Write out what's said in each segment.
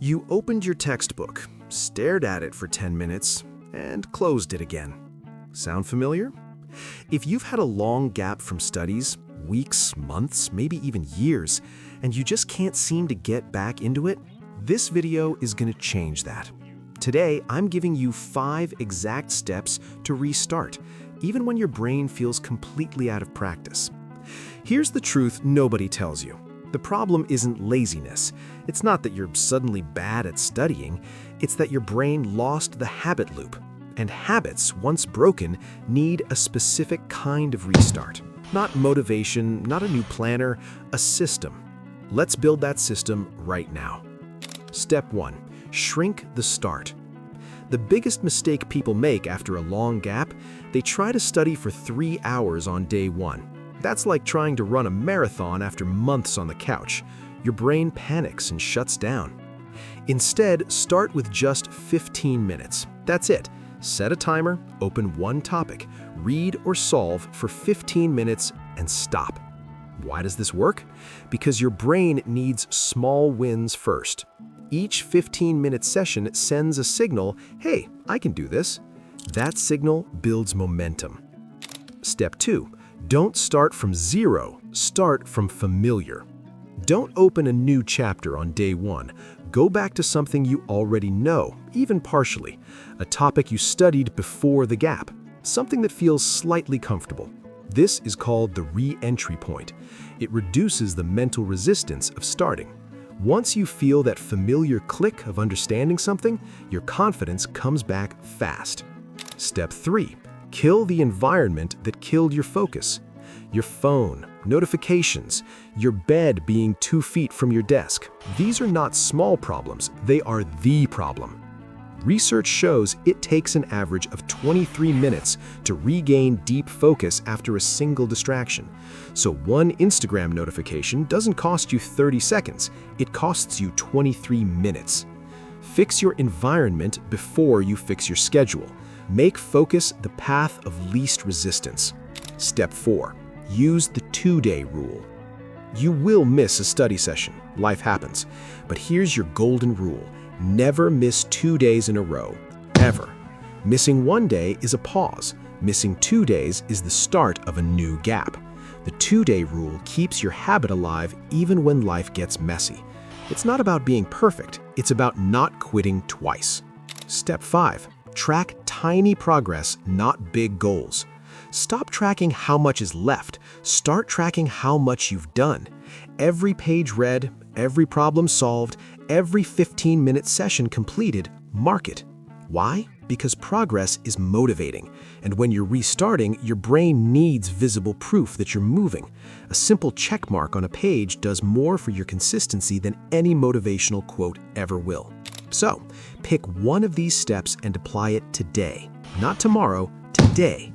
You opened your textbook, stared at it for 10 minutes, and closed it again. Sound familiar? If you've had a long gap from studies, weeks, months, maybe even years, and you just can't seem to get back into it, this video is going to change that. Today, I'm giving you 5 exact steps to restart, even when your brain feels completely out of practice. Here's the truth nobody tells you. The problem isn't laziness. It's not that you're suddenly bad at studying. It's that your brain lost the habit loop. And habits, once broken, need a specific kind of restart. Not motivation, not a new planner, a system. Let's build that system right now. Step 1. Shrink the start. The biggest mistake people make after a long gap, they try to study for 3 hours on day 1. That's like trying to run a marathon after months on the couch. Your brain panics and shuts down. Instead, start with just 15 minutes. That's it. Set a timer, open one topic, read or solve for 15 minutes, and stop. Why does this work? Because your brain needs small wins first. Each 15-minute session sends a signal, hey, I can do this. That signal builds momentum. Step 2. Don't start from zero, start from familiar. Don't open a new chapter on day 1. Go back to something you already know, even partially. A topic you studied before the gap, something that feels slightly comfortable. This is called the re-entry point. It reduces the mental resistance of starting. Once you feel that familiar click of understanding something, your confidence comes back fast. Step 3. Kill the environment that killed your focus. Your phone, notifications, your bed being 2 feet from your desk. These are not small problems, they are the problem. Research shows it takes an average of 23 minutes to regain deep focus after a single distraction. So one Instagram notification doesn't cost you 30 seconds, it costs you 23 minutes. Fix your environment before you fix your schedule. Make focus the path of least resistance. Step 4. Use the 2-day rule. You will miss a study session. Life happens. But here's your golden rule. Never miss 2 days in a row. Ever. Missing 1 day is a pause. Missing 2 days is the start of a new gap. The 2-day rule keeps your habit alive even when life gets messy. It's not about being perfect. It's about not quitting twice. Step 5. Track tiny progress, not big goals. Stop tracking how much is left. Start tracking how much you've done. Every page read, every problem solved, every 15-minute session completed, mark it. Why? Because progress is motivating. And when you're restarting, your brain needs visible proof that you're moving. A simple check mark on a page does more for your consistency than any motivational quote ever will. So, pick one of these steps and apply it today. Not tomorrow, today.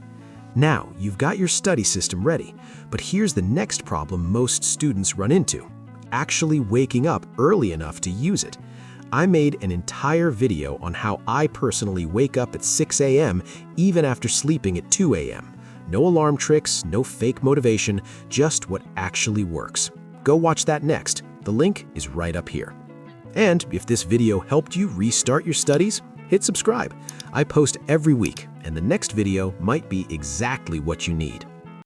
Now, you've got your study system ready, but here's the next problem most students run into: actually waking up early enough to use it. I made an entire video on how I personally wake up at 6 a.m. even after sleeping at 2 a.m. No alarm tricks, no fake motivation, just what actually works. Go watch that next. The link is right up here. And if this video helped you restart your studies, hit subscribe. I post every week, and the next video might be exactly what you need.